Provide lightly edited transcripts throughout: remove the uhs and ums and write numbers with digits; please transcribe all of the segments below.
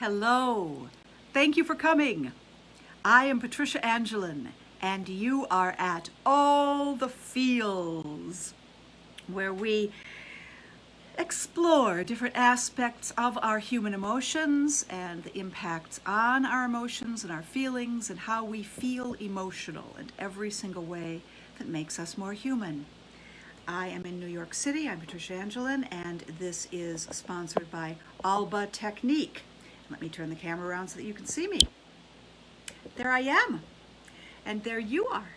Hello. Thank you for coming. I am Patricia Angelin, and you are at All the Feels, where we explore different aspects of our human emotions and the impacts on our emotions and our feelings and how we feel emotional in every single way that makes us more human. I am in New York City. I'm Patricia Angelin, and this is sponsored by Alba Technique. Let me turn the camera around so that you can see me. There I am, and there you are.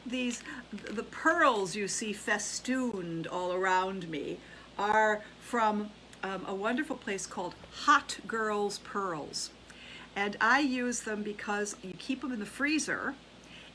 The pearls you see festooned all around me are from a wonderful place called Hot Girls Pearls. And I use them because you keep them in the freezer,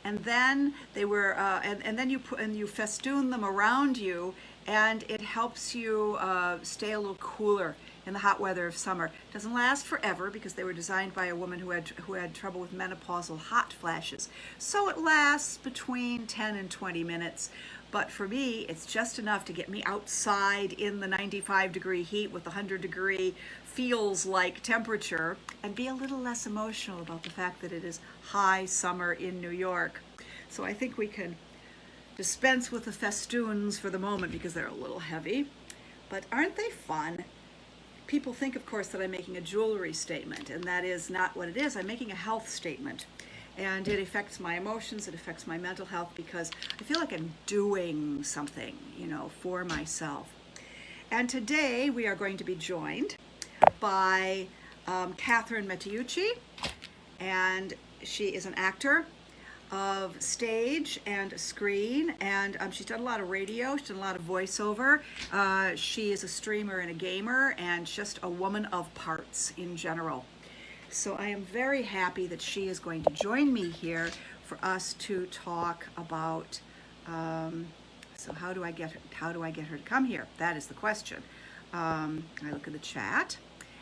and then and then you festoon them around you, and it helps you stay a little cooler in the hot weather of summer. It doesn't last forever because they were designed by a woman who had trouble with menopausal hot flashes. So it lasts between 10 and 20 minutes. But for me, it's just enough to get me outside in the 95-degree heat with the 100-degree feels like temperature and be a little less emotional about the fact that it is high summer in New York. So I think we can dispense with the festoons for the moment because they're a little heavy. But aren't they fun? People think, of course, that I'm making a jewelry statement, and that is not what it is. I'm making a health statement. And it affects my emotions, it affects my mental health because I feel like I'm doing something, for myself. And today we are going to be joined by Catherine Matiucci, and she is an actor of stage and screen, and she's done a lot of radio, she's done a lot of voiceover. She is a streamer and a gamer, and just a woman of parts in general. So I am very happy that she is going to join me here for us to talk about. So how do I get her to come here? That is the question. I look at the chat,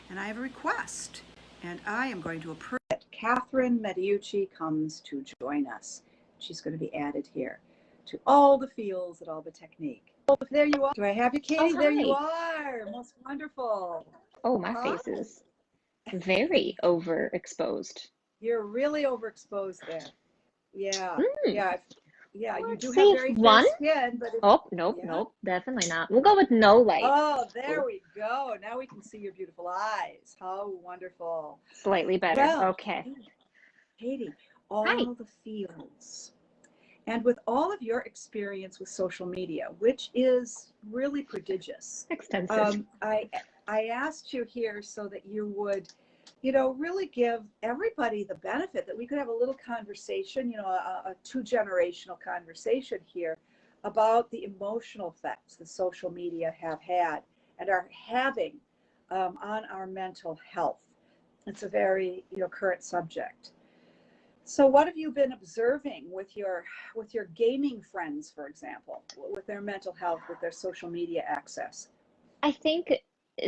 and I have a request, and I am going to approve it. Catherine Matiucci comes to join us. She's going to be added here to All the Feels at Alba Technique. There you are. Do I have you, Katie? Oh, there you are. Most wonderful. Oh, my face is very overexposed. You're really overexposed there. Yeah, yeah, yeah. You do have Save very fair one. skin, but Nope, definitely not. We'll go with no light. Oh, there we go. Now we can see your beautiful eyes. How wonderful. Slightly better. Well, Okay. Katie, all Hi. the feels. And with all of your experience with social media, which is really prodigious, Extensive. I asked you here so that you would, really give everybody the benefit that we could have a little conversation, a two-generational conversation here about the emotional effects that social media have had and are having on our mental health. It's a very, current subject. So what have you been observing with your gaming friends, for example, with their mental health, with their social media access? I think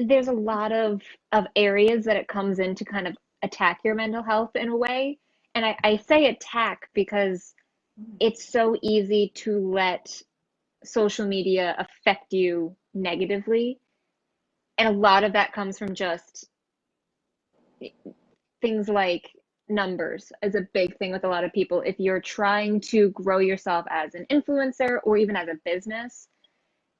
there's a lot of areas that it comes in to kind of attack your mental health in a way. And I say attack because it's so easy to let social media affect you negatively. And a lot of that comes from just things like numbers is a big thing with a lot of people. If you're trying to grow yourself as an influencer or even as a business,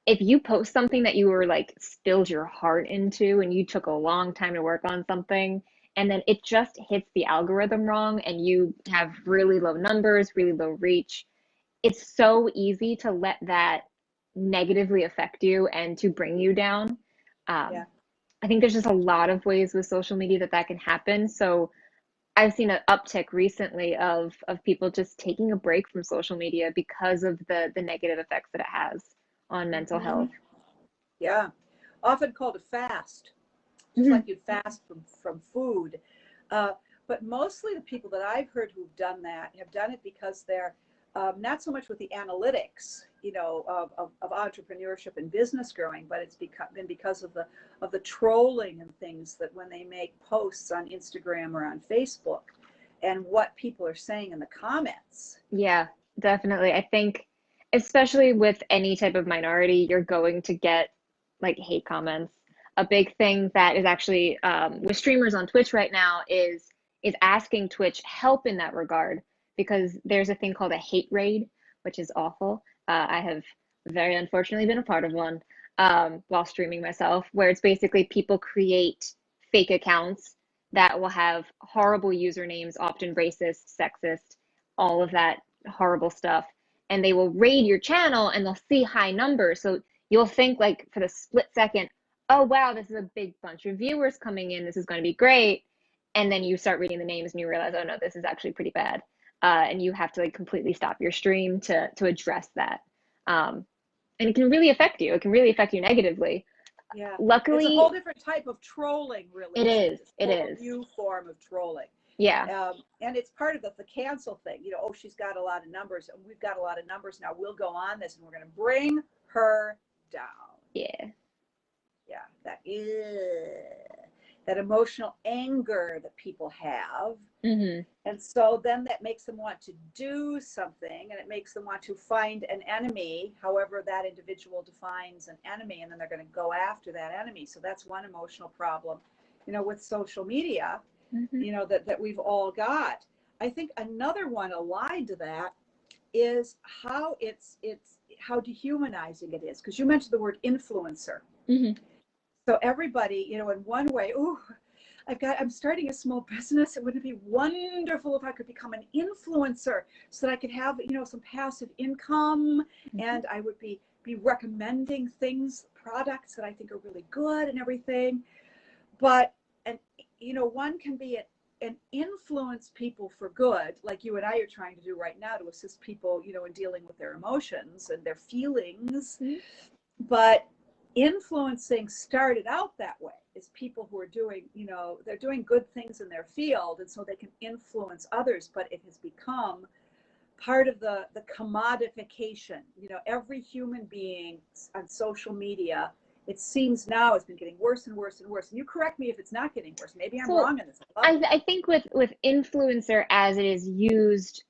if you post something that you were like spilled your heart into and you took a long time to work on something, and then it just hits the algorithm wrong and you have really low numbers, really low reach, it's so easy to let that negatively affect you and to bring you down. Yeah. I think there's just a lot of ways with social media that can happen. So I've seen an uptick recently of people just taking a break from social media because of the negative effects that it has on mental Mm-hmm. health. Yeah. Often called a fast, just Mhm. like you'd fast from food. Uh, but mostly the people that I've heard who've done that have done it because they're not so much with the analytics, of entrepreneurship and business growing, but it's been because of the trolling and things that when they make posts on Instagram or on Facebook, and what people are saying in the comments. Yeah, definitely. I think, especially with any type of minority, you're going to get like hate comments. a big thing that is actually with streamers on Twitch right now is asking Twitch help in that regard, because there's a thing called a hate raid, which is awful. I have very unfortunately been a part of one while streaming myself, where it's basically people create fake accounts that will have horrible usernames, often racist, sexist, all of that horrible stuff. And they will raid your channel and they'll see high numbers. So you'll think, like, for the split second, oh wow, this is a big bunch of viewers coming in, this is going to be great. And then you start reading the names and you realize, oh no, this is actually pretty bad. And you have to like completely stop your stream to address that. And it can really affect you. It can really affect you negatively. Yeah. It's a Luckily, whole different type of trolling, really. it Isn't is. It's It a whole is. new form of trolling. Yeah. And it's part of the cancel thing. You know, oh, she's got a lot of numbers, and we've got a lot of numbers now. We'll go on this, and we're going to bring her down. Yeah. Yeah, that is that emotional anger that people have. Mm-hmm. And so then that makes them want to do something, and it makes them want to find an enemy, however that individual defines an enemy, and then they're going to go after that enemy. So that's one emotional problem, you know, with social media, Mm-hmm. you know, that we've all got. I think another one allied to that is how it's how dehumanizing it is, because you mentioned the word influencer. Mm-hmm. So everybody, you know, in one way, oh, I'm starting a small business. It wouldn't it be wonderful if I could become an influencer so that I could have, you know, some passive income, and I would be recommending things, products that I think are really good and everything. But, and, you know, one can be and influence people for good, like you and I are trying to do right now, to assist people, you know, in dealing with their emotions and their feelings. Mm-hmm. But influencing started out that way, is people who are doing, you know, they're doing good things in their field, and so they can influence others. But it has become part of the commodification. You know, every human being on social media, it seems now, has been getting worse and worse and worse. And you correct me if it's not getting worse. Maybe I'm So wrong in this. I think with influencer as it is used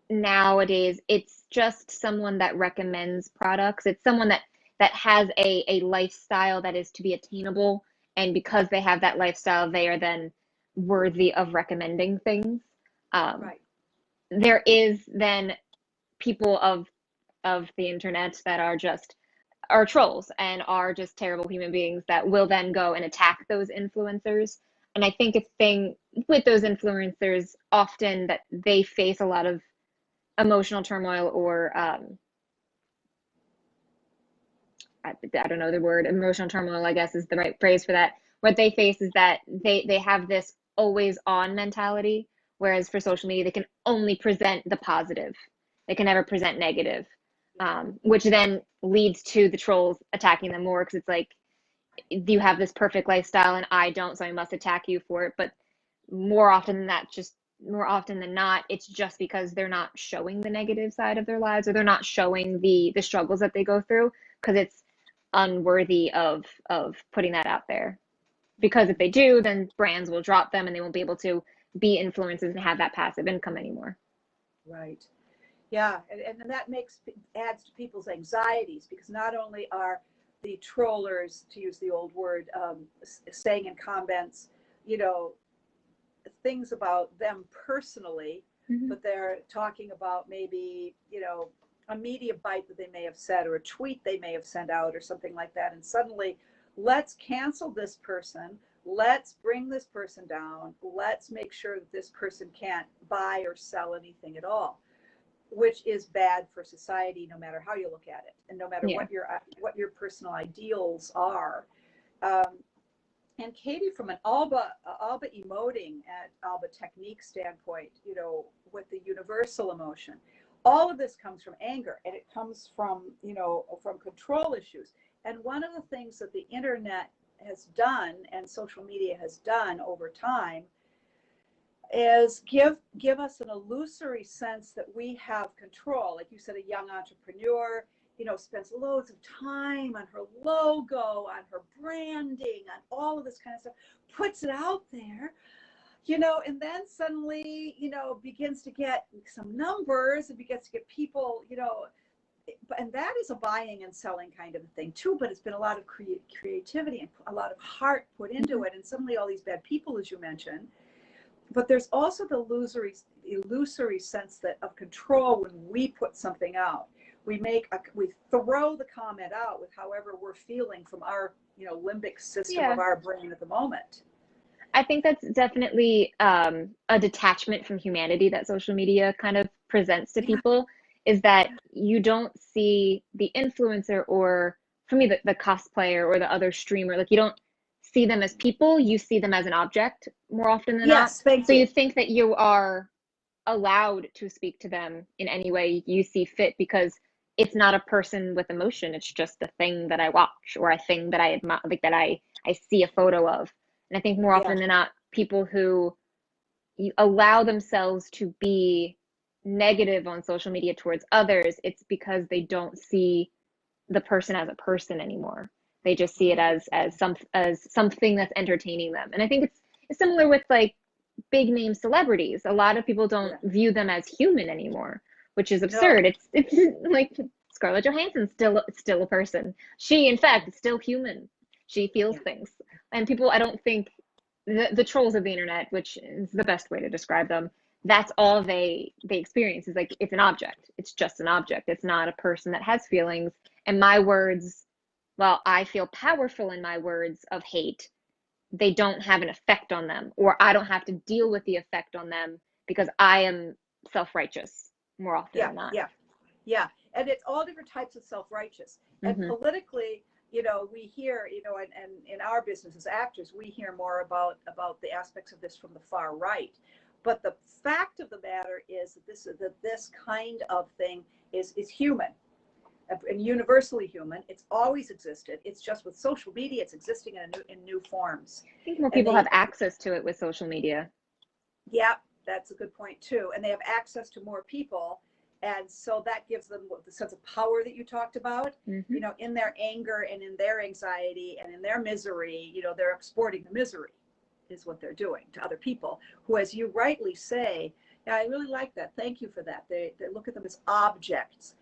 nowadays, it's just someone that recommends products. It's someone that has a lifestyle that is to be attainable, and because they have that lifestyle, they are then worthy of recommending things. Right. There is then people of the internet that are trolls and are just terrible human beings that will then go and attack those influencers. And I think a thing with those influencers often that they face a lot of emotional turmoil, or I don't know the word, emotional turmoil, I guess is the right phrase for that. What they face is that they have this always on mentality, whereas for social media, they can only present the positive. They can never present negative, which then leads to the trolls attacking them more, because it's like, you have this perfect lifestyle and I don't, so I must attack you for it. But more often than not, it's just because they're not showing the negative side of their lives, or they're not showing the struggles that they go through, because it's unworthy of putting that out there. Because if they do, then brands will drop them and they won't be able to be influencers and have that passive income anymore. Right. Yeah, and that adds to people's anxieties, because not only are the trollers, to use the old word, saying in comments, you know, things about them personally, Mm-hmm. but they're talking about maybe, you know, a media bite that they may have said, or a tweet they may have sent out, or something like that. And suddenly, let's cancel this person. Let's bring this person down. Let's make sure that this person can't buy or sell anything at all, which is bad for society, no matter how you look at it, and no matter Yeah. what your personal ideals are. And Katie, from an Alba emoting at Alba technique standpoint, you know, with the universal emotion, all of this comes from anger, and it comes from, you know, from control issues. And one of the things that the internet has done, and social media has done over time, is give us an illusory sense that we have control. Like you said, a young entrepreneur, you know, spends loads of time on her logo, on her branding, on all of this kind of stuff, puts it out there, you know, and then suddenly, you know, begins to get some numbers and begins to get people, you know, and that is a buying and selling kind of a thing too, but it's been a lot of creativity and a lot of heart put into it, and suddenly all these bad people, as you mentioned. But there's also the illusory sense that of control when we put something out. We throw the comment out with however we're feeling from our, limbic system Yeah. of our brain at the moment. I think that's definitely a detachment from humanity that social media kind of presents to Yeah, people, is that yeah, you don't see the influencer, or for me, the cosplayer or the other streamer, like you don't see them as people, you see them as an object more often than not. yes, thank So you you. think that you are allowed to speak to them in any way you see fit, because it's not a person with emotion, it's just a thing that I watch, or a thing that I admire, like that I see a photo of. And I think more Yeah, often than not, people who allow themselves to be negative on social media towards others, it's because they don't see the person as a person anymore. They just see it as something that's entertaining them. And I think it's similar with like big name celebrities. A lot of people don't yeah, view them as human anymore, which is no, absurd. It's like Scarlett Johansson's still a person. She, in fact, is still human. She feels yeah, things, and people, I don't think the trolls of the internet, which is the best way to describe them, that's all they experience, is like it's an object. It's just an object. It's not a person that has feelings. And my words, well, I feel powerful in my words of hate, they don't have an effect on them, or I don't have to deal with the effect on them because I am self-righteous more often yeah, than not. yeah. Yeah, and it's all different types of self-righteous. And Hmm. politically, we hear, and in our business as actors, we hear more about the aspects of this from the far right. But the fact of the matter is that this kind of thing is human and universally human. It's always existed. It's just with social media, it's existing in new forms. I think more And people have access to it with social media. yeah, that's a good point too. And they have access to more people. And so that gives them the sense of power that you talked about, Hmm. in their anger and in their anxiety and in their misery, they're exporting the misery is what they're doing to other people who, as you rightly say, yeah, I really like that. Thank you for that. They look at them as objects.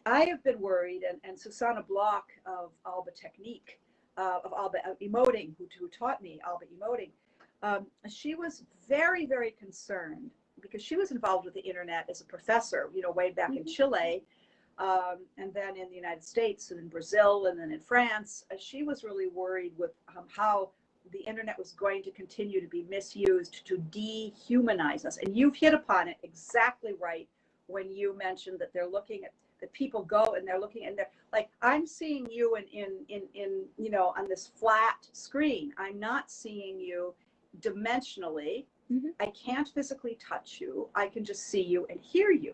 I have been worried, and Susanna Block of Alba Technique, of Alba Emoting, who taught me Alba Emoting, she was very, very concerned because she was involved with the internet as a professor, way back in Hmm. Chile, and then in the United States and in Brazil and then in France. She was really worried with how the internet was going to continue to be misused to dehumanize us. And you've hit upon it exactly right when you mentioned that they're looking at that people go and they're looking and they're like, I'm seeing you in on this flat screen. I'm not seeing you dimensionally. Hmm. I can't physically touch you. I can just see you and hear you.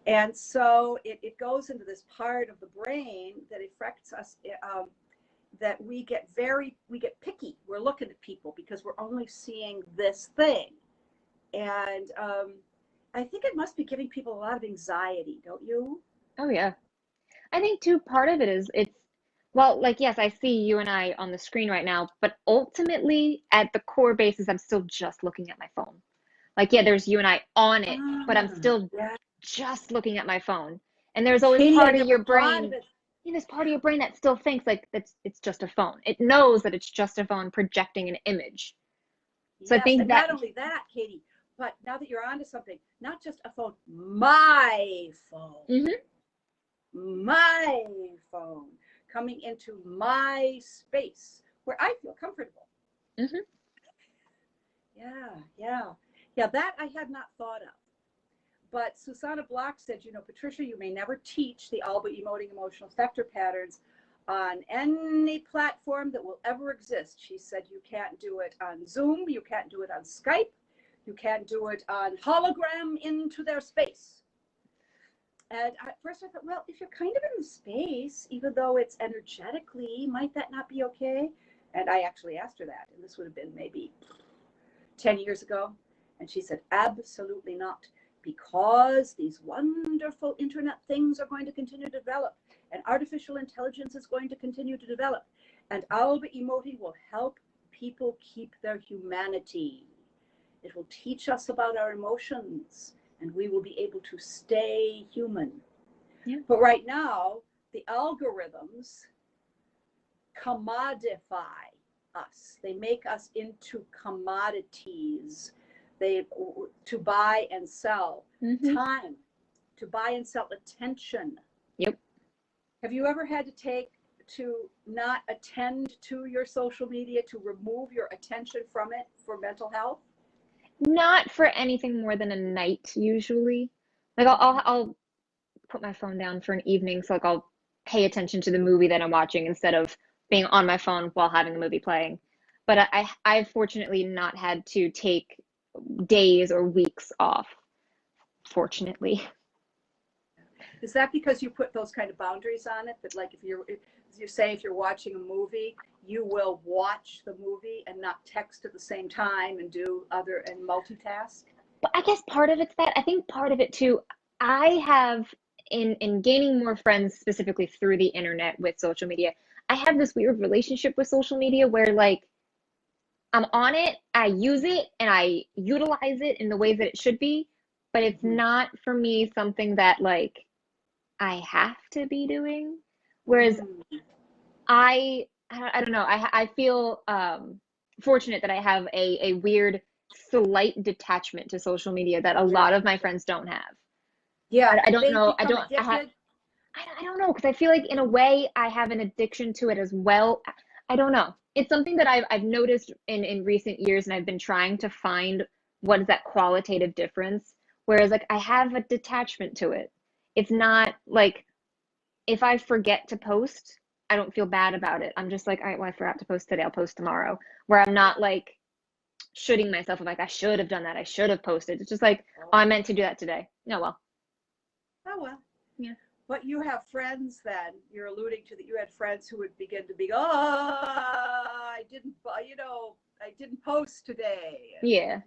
And so it goes into this part of the brain that affects us, that we get picky. We're looking at people because we're only seeing this thing. And I think it must be giving people a lot of anxiety, don't you? Oh yeah. I think too, part of it is it's, well, like yes, I see you and I on the screen right now, but ultimately at the core basis, I'm still just looking at my phone. Like yeah, there's you and I on it, but I'm Ah, still yeah. just looking at my phone. And there's always Katie, I part of never your thought of brain, it. there's part of your brain that still thinks like it's just a phone. It knows that it's just a phone projecting an image. So I Yes, think and that, not only that, Katie, but now that you're onto something, not just a phone, my phone, hmm. my phone, coming into my space where I feel comfortable. Hmm. Yeah, yeah, yeah. That I had not thought of. But Susanna Block said, Patricia, you may never teach the Alba emoting emotional effector patterns on any platform that will ever exist. She said you can't do it on Zoom, you can't do it on Skype, you can't do it on hologram into their space. And at first I thought, well, if you're kind of in the space, even though it's energetically, might that not be okay? And I actually asked her that, and this would have been maybe 10 years ago. And she said, absolutely not, because these wonderful internet things are going to continue to develop, and artificial intelligence is going to continue to develop. And Alba Emoti will help people keep their humanity. It will teach us about our emotions, and we will be able to stay human. Yeah. But right now, the algorithms commodify us. They make us into commodities. They to buy and sell Mm-hmm. time, to buy and sell attention. Yep. Have you ever had to not attend to your social media, to remove your attention from it for mental health? Not for anything more than a night usually. Like I'll put my phone down for an evening, so like I'll pay attention to the movie that I'm watching instead of being on my phone while having the movie playing. But I've fortunately not had to take days or weeks off, fortunately. Is that because you put those kind of boundaries on it? That like if you say if you're watching a movie, you will watch the movie and not text at the same time and do other and multitask? But I guess part of it's that. I think part of it too, I have in gaining more friends specifically through the internet with social media, I have this weird relationship with social media where like I'm on it, I use it, and I utilize it in the ways that it should be, but it's Mm-hmm. not for me something that like I have to be doing. Whereas Mm-hmm. I don't know, I feel fortunate that I have a weird slight detachment to social media that a Yeah. lot of my friends don't have. Yeah. I don't They know, become addicted. I don't know because I feel like in a way I have an addiction to it as well. I don't know. It's something that I've noticed in recent years, and I've been trying to find what is that qualitative difference. Whereas like I have a detachment to it. It's not like if I forget to post, I don't feel bad about it. I'm just like, all right, well, I forgot to post today. I'll post tomorrow. Where I'm Yeah. not like shooting myself of like I should have done that. I should have posted. It's just like, oh, Oh, I meant to do that today. No, well, oh well. yeah. But you have friends then, you're alluding to that you had friends who would begin to be, oh, I didn't, I didn't post today. Yeah.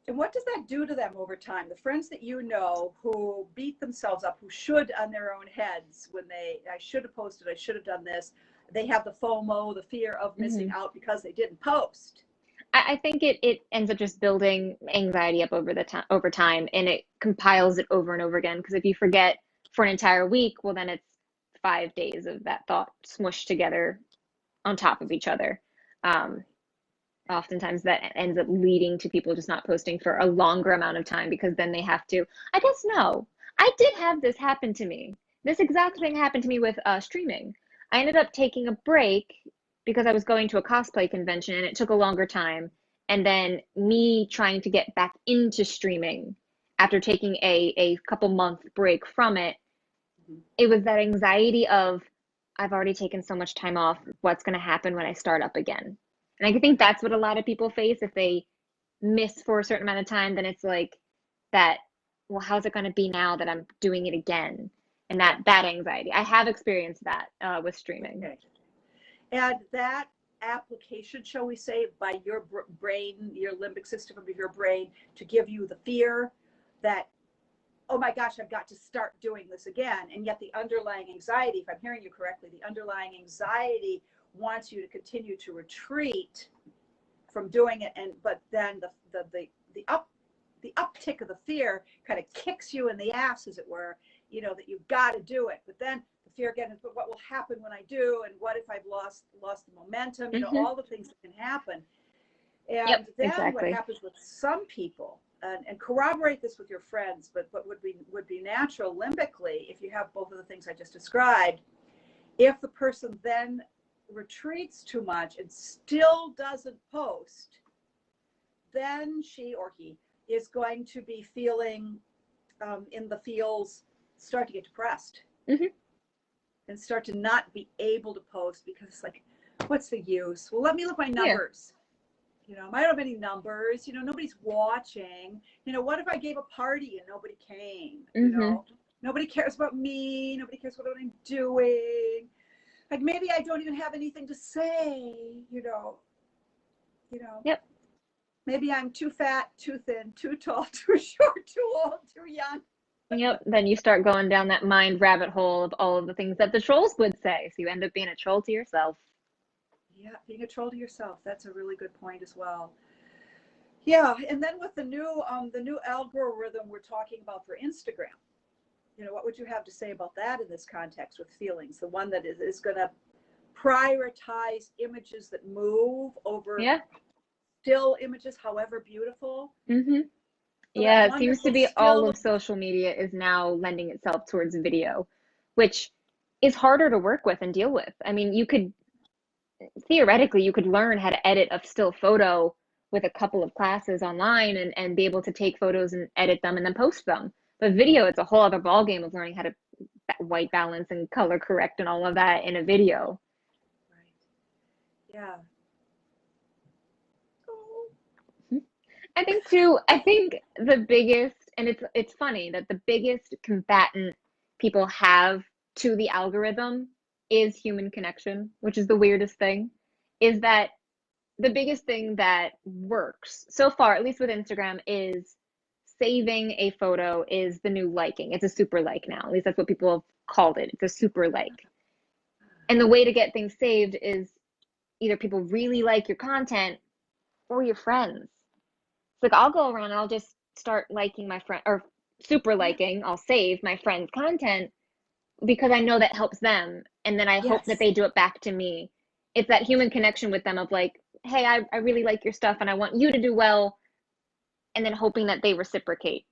And what does that do to them over time? The friends that you know who beat themselves up, who should on their own heads when I should have posted, I should have done this. They have the FOMO, the fear of missing Hmm. out because they didn't post. I think it ends up just building anxiety up over time, and it compiles it over and over again. Because if you forget for an entire week, well, then it's 5 days of that thought smushed together on top of each other. Um, Oftentimes that ends up leading to people just not posting for a longer amount of time because then they have to. I guess no, I did have this happen to me. This exact thing happened to me with streaming. I ended up taking a break because I was going to a cosplay convention and it took a longer time. And then me trying to get back into streaming after taking a couple month break from it, Mhm. it was that anxiety of I've already taken so much time off. What's going to happen when I start up again? And I think that's what a lot of people face if they miss for a certain amount of time, then it's like that, well, how's it going to be now that I'm doing it again? And Yeah. that anxiety. I have experienced that with streaming. Okay. And that application, shall we say, by your brain, your limbic system of your brain, to give you the fear that, oh my gosh, I've got to start doing this again. And yet the underlying anxiety, if I'm hearing you correctly, the underlying anxiety wants you to continue to retreat from doing it. But then the uptick of the fear kind of kicks you in the ass, as it were, that you've got to do it. But then the fear again is, but what will happen when I do? And what if I've lost the momentum? Hmm. All the things that can happen. Yep, And then what exactly. happens with some people, and corroborate this with your friends, but would be natural limbically if you have both of the things I just described. If the person then retreats too much and still doesn't post, then she or he is going to be feeling in the feels, start to get depressed Hmm. and start to not be able to post because it's like, what's the use? Well, let me look at my Yeah. numbers. I don't have any numbers. Nobody's watching. What if I gave a party and nobody came? Hmm. Nobody cares about me. Nobody cares what I'm doing. Like maybe I don't even have anything to say. You know. Yep. Maybe I'm too fat, too thin, too tall, too short, too old, too young. Yep. Then you start going down that mind rabbit hole of all of the things that the trolls would say. So you end up being a troll to yourself. Yeah, being a troll to yourself. That's a really good point as well. Yeah, and then with the new algorithm we're talking about for Instagram, what would you have to say about that in this context with feelings? The one that is going to prioritize images that move over Yeah. still images, however beautiful. Mm-hmm. So that Yeah, it seems to wonderful be all still. of social media is now lending itself towards video, which is harder to work with and deal with. I mean, theoretically, you could learn how to edit a still photo with a couple of classes online and be able to take photos and edit them and then post them. But video, it's a whole other ballgame of learning how to white balance and color correct and all of that in a video. Right. Yeah. I think the biggest, and it's funny that the biggest combatant people have to the algorithm is human connection, which is the weirdest thing, is that the biggest thing that works so far, at least with Instagram, is saving a photo is the new liking. It's a super like now. At least that's what people have called it. It's a super like. And the way to get things saved is either people really like your content or your friends. It's like I'll go around and I'll just start liking my friend or super Yeah. liking. I'll save my friend's content because I know that helps them. And then I hope that Yes. they do it back to me. It's that human connection with them of like, hey, I really like your stuff and I want you to do well. And then hoping that they reciprocate.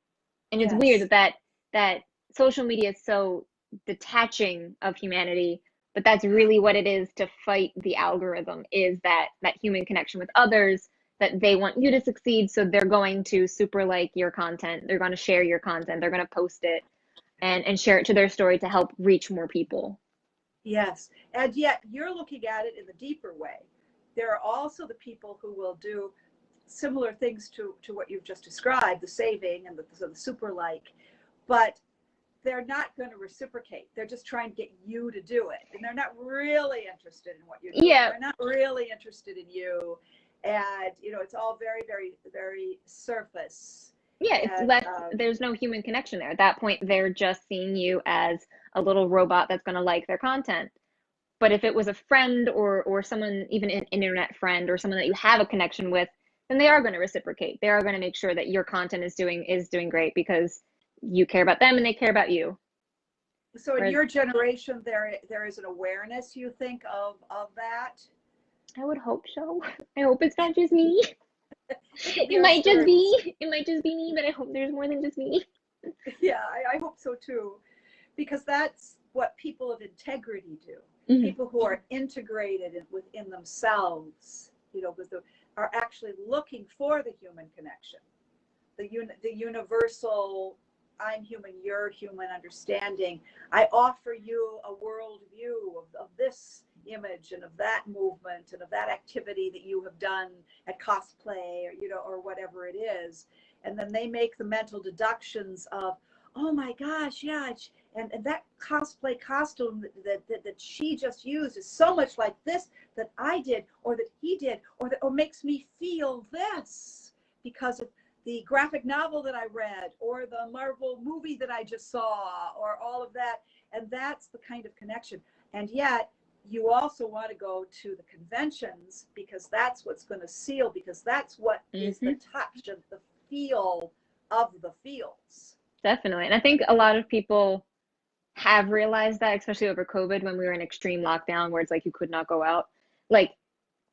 And it's weird Yes. that social media is so detaching of humanity, but that's really what it is to fight the algorithm is that human connection with others that they want you to succeed, so they're going to super like your content, they're going to share your content, they're going to post it and share it to their story to help reach more people. Yes. And yet you're looking at it in the deeper way. There are also the people who will do similar things to what you've just described, the saving and the super like, but they're not going to reciprocate. They're just trying to get you to do it. And they're not really interested in what you're doing. Yeah, They're not really interested in you. And, it's all very, very, very surface. yeah, it's And less, there's no human connection there. At that point, they're just seeing you as a little robot that's going to like their content. But if it was a friend or someone, even an internet friend or someone that you have a connection with, then they are going to reciprocate. They are going to make sure that your content is doing great because you care about them and they care about you. so in Whereas your generation, there is an awareness, you think, of that. I would hope so. I hope it's not just me. It could be our story. It might just be me, but I hope there's more than just me. Yeah, I hope so too. Because that's what people of integrity do. Hmm. People who are integrated within themselves, with are actually looking for the human connection, the universal I'm human, you're human understanding. I offer you a world view of this image and of that movement and of that activity that you have done at cosplay or whatever it is. And then they make the mental deductions of, oh my gosh, yeah, and that cosplay costume that she just used is so much like this that I did or that he did or makes me feel this because of the graphic novel that I read or the Marvel movie that I just saw or all of that. And that's the kind of connection. And yet you also want to go to the conventions because that's what's going to seal, because that's what is the Hmm. touch of the feel of the feels. Definitely. And I think a lot of people have realized that, especially over COVID when we were in extreme lockdown where it's like you could not go out. Like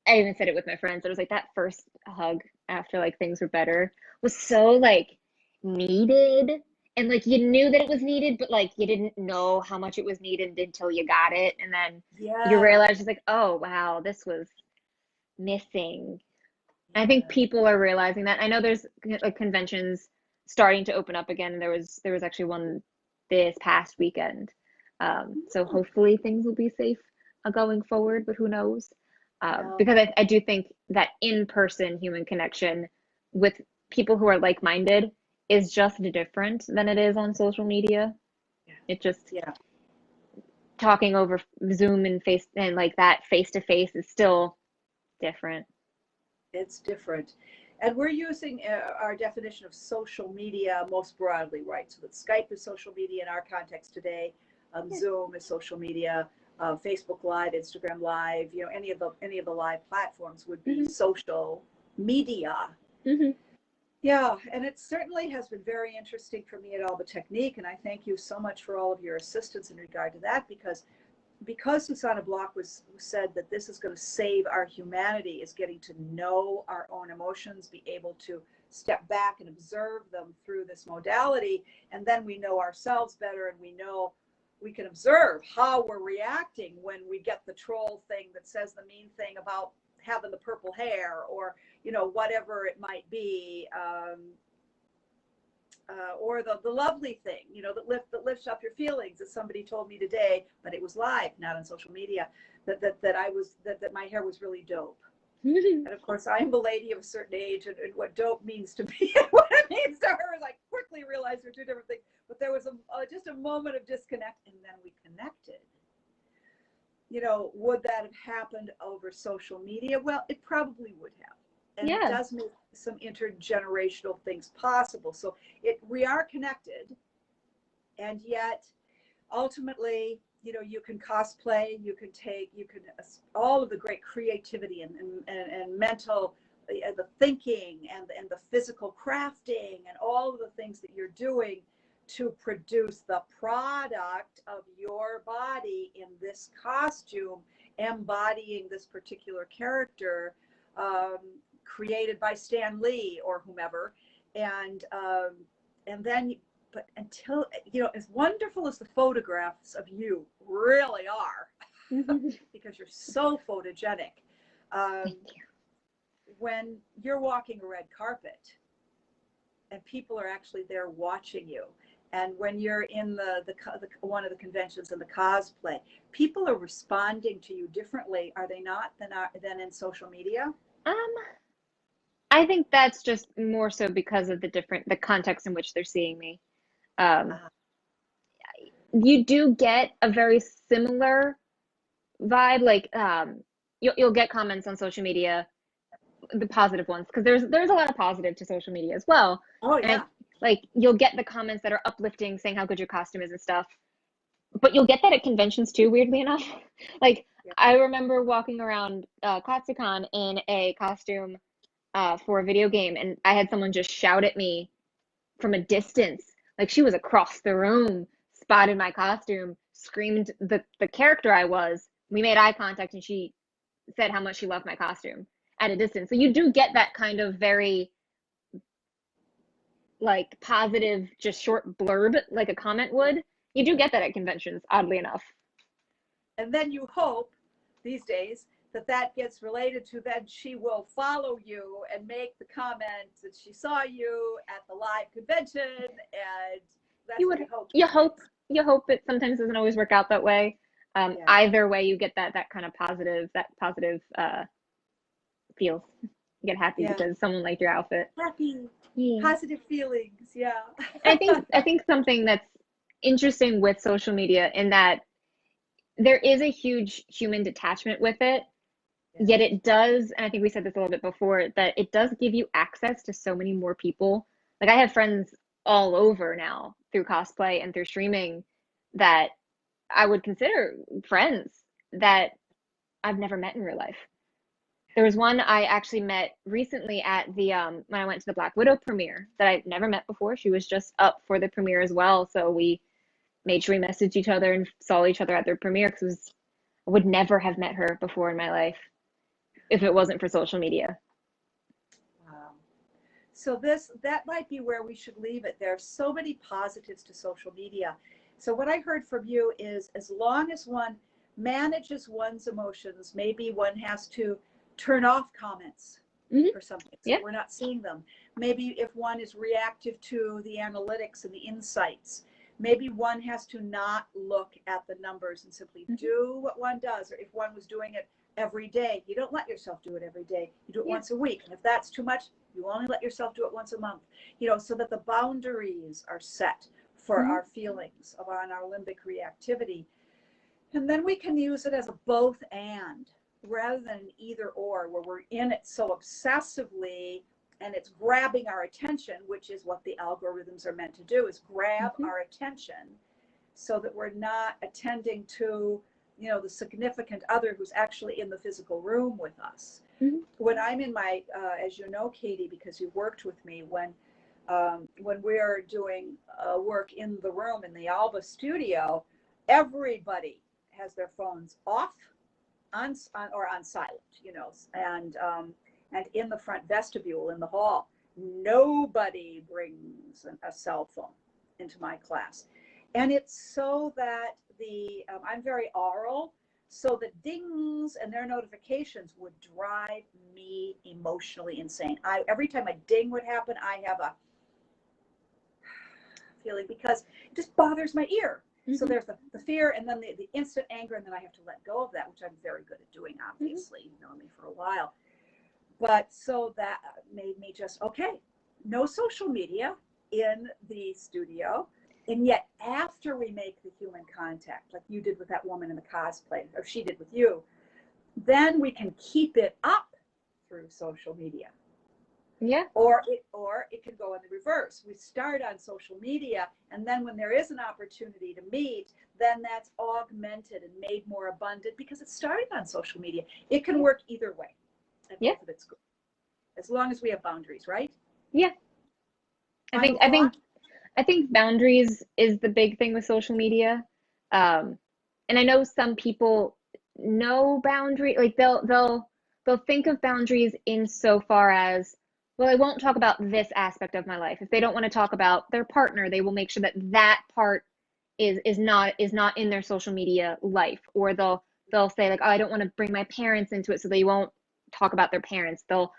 I even said it with my friends. It was like that first hug after like things were better was so like needed. And like you knew that it was needed, but like you didn't know how much it was needed until you got it. And then you Yeah. realize it's like, oh wow, this was missing. And I think Yeah. people are realizing that. I know there's like conventions starting to open up again. There was actually one this past weekend. So hopefully things will be safe going forward, but who knows? Yeah. Because I do think that in-person human connection with people who are like-minded is just different than it is on social media. It just Yeah. talking over Zoom and face and like that face to face is still different. It's different. And we're using our definition of social media most broadly, right? So that Skype is social media in our context today. Zoom is social media. Facebook Live, Instagram Live, any of the live platforms would be Hmm. social media. Hmm. Yeah, and it certainly has been very interesting for me at Alba Technique, and I thank you so much for all of your assistance in regard to that, because Susanna Block was said that this is going to save our humanity, is getting to know our own emotions, be able to step back and observe them through this modality, and then we know ourselves better, and we know we can observe how we're reacting when we get the troll thing that says the mean thing about having the purple hair, or whatever it might be, or the lovely thing, that lifts up your feelings, as somebody told me today, but it was live, not on social media, that my hair was really dope. And of course, I'm a lady of a certain age, and what dope means to me and what it means to her is, I quickly realized they're two different things. But there was just a moment of disconnect, and then we connected. Would that have happened over social media? Well, it probably would have. And it Yeah. does make some intergenerational things possible. So we are connected, and yet ultimately, you can cosplay, you can all of the great creativity and mental, the thinking and the physical crafting and all of the things that you're doing to produce the product of your body in this costume, embodying this particular character, created by Stan Lee or whomever, and then, but until, as wonderful as the photographs of you really are, because you're so photogenic, Thank you. when you're walking a red carpet and people are actually there watching you, and when you're in the one of the conventions in the cosplay, people are responding to you differently, are they not, than in social media? Um, I think that's just more so because of the context in which they're seeing me. Um, Uh, you do get a very similar vibe, like you'll get comments on social media, the positive ones, because there's a lot of positive to social media as well. oh And yeah. like you'll get the comments that are uplifting, saying how good your costume is and stuff. But you'll get that at conventions too, weirdly enough. Like Yeah. I remember walking around Katsucon in a costume for a video game, and I had someone just shout at me from a distance, like she was across the room, spotted my costume, screamed the character I was. We made eye contact, and she said how much she loved my costume at a distance. So you do get that kind of very like positive, just short blurb, like a comment would. You do get that at conventions, oddly enough. And then you hope these days that gets related to, then she will follow you and make the comment that she saw you at the live convention, and that's You what would you hope. you hope it sometimes doesn't always work out that way. Yeah. Either way, you get that kind of positive feels. You get happy Yeah. because someone liked your outfit. Happy, Yeah. positive feelings. Yeah. And I think something that's interesting with social media in that there is a huge human detachment with it, Yeah. yet it does, and I think we said this a little bit before, that it does give you access to so many more people. Like I have friends all over now through cosplay and through streaming that I would consider friends that I've never met in real life. There was one I actually met recently at the when I went to the Black Widow premiere that I'd never met before. She was just up for the premiere as well, so we made sure we messaged each other and saw each other at their premiere because I would never have met her before in my life if it wasn't for social media. Wow. So that might be where we should leave it. There are so many positives to social media. So what I heard from you is, as long as one manages one's emotions, maybe one has to turn off comments Hmm. for something so Yeah. that we're not seeing them. Maybe if one is reactive to the analytics and the insights, maybe one has to not look at the numbers and simply Hmm. do what one does. Or if one was doing it every day, you don't let yourself do it every day. You do it Yeah. once a week. And if that's too much, you only let yourself do it once a month, so that the boundaries are set for Hmm. our feelings on our limbic reactivity. And then we can use it as a both and, rather than an either or, where we're in it so obsessively and it's grabbing our attention, which is what the algorithms are meant to do, is grab Hmm. our attention so that we're not attending to, the significant other who's actually in the physical room with us. Mhm. When I'm in my, as you know, Katie, because you worked with me, when we're doing work in the room in the Alba studio, everybody has their phones off, or on silent, and in the front vestibule in the hall, nobody brings a cell phone into my class, and it's so that I'm very oral, so the dings and their notifications would drive me emotionally insane. Every time a ding would happen, I have a feeling, because it just bothers my ear. Mm-hmm. So there's the fear, and then the instant anger, and then I have to let go of that, which I'm very good at doing, obviously. Mm-hmm. You've known me for a while. But so that made me just, okay, no social media in the studio. And yet after we make the human contact, like you did with that woman in the cosplay, or she did with you, then we can keep it up through social media. Yeah. Or it could go in the reverse. We start on social media, and then when there is an opportunity to meet, then that's augmented and made more abundant because it started on social media. It can work either way. And both of it's good. As long as we have boundaries, right? Yeah. I think boundaries is the big thing with social media. And I know some people know boundary, like they'll think of boundaries in so far as, well, I won't talk about this aspect of my life. If they don't want to talk about their partner, they will make sure that that part is not in their social media life. Or they'll say like, oh, I don't want to bring my parents into it, so they won't talk about their parents. They'll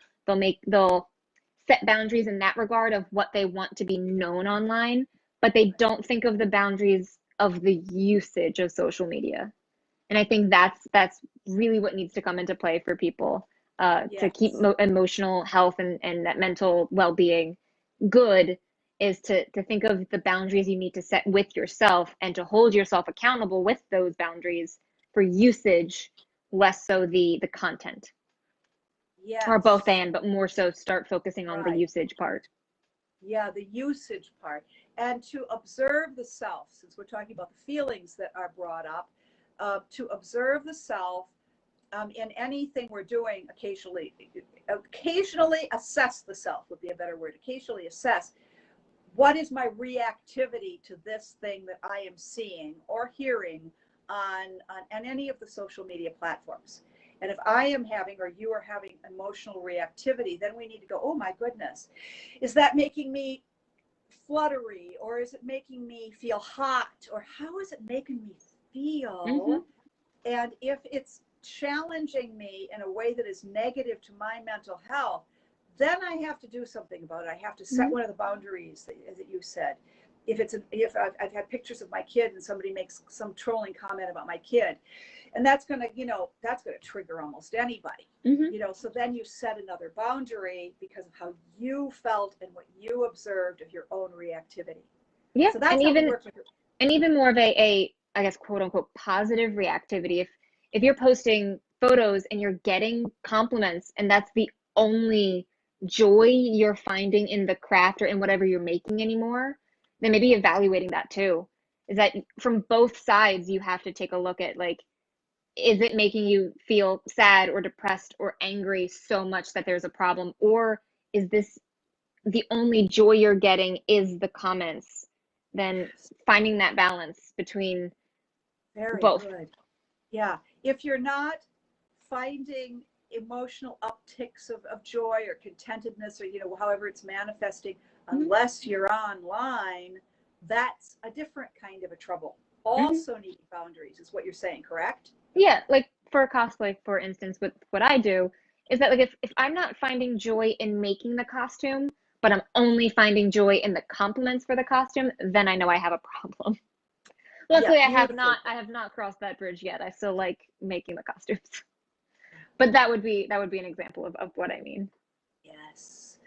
set boundaries in that regard of what they want to be known online, but they don't think of the boundaries of the usage of social media. And I think that's really what needs to come into play for people to keep emotional health and that mental well-being good, is to think of the boundaries you need to set with yourself and to hold yourself accountable with those boundaries for usage, less so the content. Yes. Or both and, but more so start focusing on the usage part. Yeah, the usage part. And to observe the self, since we're talking about the feelings that are brought up, to observe the self in anything we're doing. Occasionally assess the self would be a better word. Occasionally assess, what is my reactivity to this thing that I am seeing or hearing on any of the social media platforms. And if I am having, or you are having, emotional reactivity, then we need to go, oh my goodness, is that making me fluttery, or is it making me feel hot, or how is it making me feel? Mm-hmm. And if it's challenging me in a way that is negative to my mental health, then I have to do something about it. I have to set one of the boundaries that you said. If I've had pictures of my kid and somebody makes some trolling comment about my kid, and that's going to trigger almost anybody. Mm-hmm. So then you set another boundary because of how you felt and what you observed of your own reactivity. Yeah. So that's and even more of a I guess, quote unquote, positive reactivity. If you're posting photos and you're getting compliments and that's the only joy you're finding in the craft or in whatever you're making anymore, then maybe evaluating that too. Is that from both sides, you have to take a look at, like, is it making you feel sad or depressed or angry so much that there's a problem? Or is this the only joy you're getting is the comments? Then finding that balance between both. Good. Yeah. If you're not finding emotional upticks of joy or contentedness, or, however it's manifesting, unless you're online, that's a different kind of a trouble. Also need boundaries is what you're saying, correct? Yeah. Like for cosplay, for instance, with what I do, is that, like, if I'm not finding joy in making the costume, but I'm only finding joy in the compliments for the costume, then I know I have a problem. Luckily, I have not crossed that bridge yet. I still like making the costumes. But that would be an example of what I mean. Yes.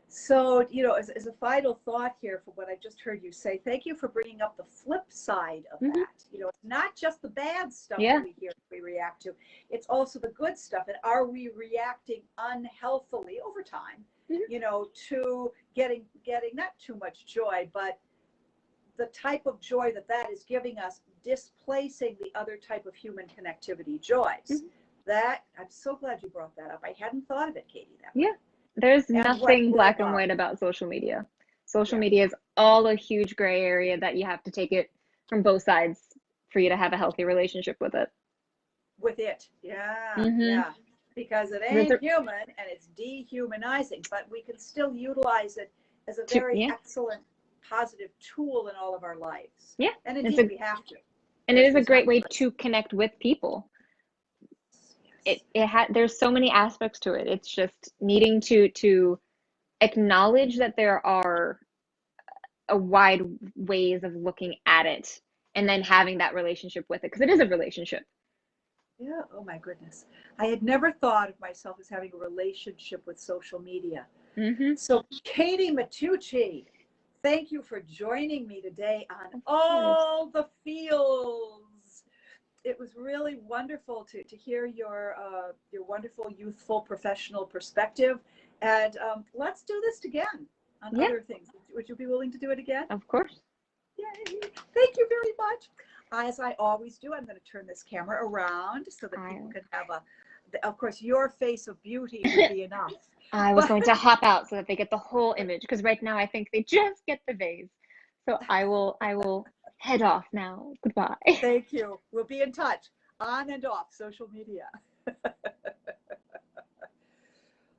So, as a final thought here for what I just heard you say, thank you for bringing up the flip side of that. It's not just the bad stuff that we hear, we react to. It's also the good stuff. And are we reacting unhealthily over time, to getting not too much joy, but the type of joy that is giving us, displacing the other type of human connectivity joys. That, I'm so glad you brought that up. I hadn't thought of it, Katie, that way. Yeah. There's And what nothing we're black and about. white about social media. Social Yeah. media is all a huge gray area that you have to take it from both sides for you to have a healthy relationship with it. With it. Yeah, Mm-hmm. yeah. Because it There's ain't human and it's dehumanizing, but we can still utilize it as a very yeah, excellent, positive tool in all of our lives. yeah. And It's indeed, a we have to. and it is a There's great nothing way but to connect with people. yes. There's so many aspects to it. It's just needing to acknowledge that there are a wide ways of looking at it and then having that relationship with it because it is a relationship. Yeah, oh my goodness. I had never thought of myself as having a relationship with social media. Mm-hmm. So, Katie Matiucci, thank you for joining me today on Of course. All the Feels. It was really wonderful to hear your wonderful youthful professional perspective, and let's do this again on Yeah, other things. Would you be willing to do it again? of course. Yay! Thank you very much. As I always do, I'm going to turn this camera around so that people I can have of course, your face of beauty would be enough. I was But going to hop out so that they get the whole image because right now I think they just get the vase. So I will head off now. Goodbye. thank you. We'll be in touch on and off social media.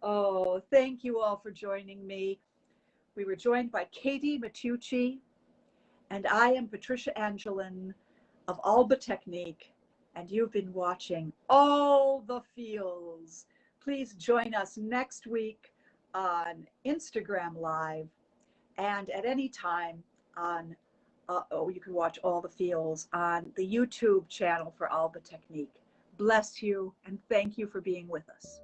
Oh, thank you all for joining me. We were joined by Katie Matiucci, and I am Patricia Angelin of Alba Technique, and you've been watching All the Feels. Please join us next week on Instagram Live and at any time on, you can watch All the Feels on the YouTube channel for Alba Technique. Bless you and thank you for being with us.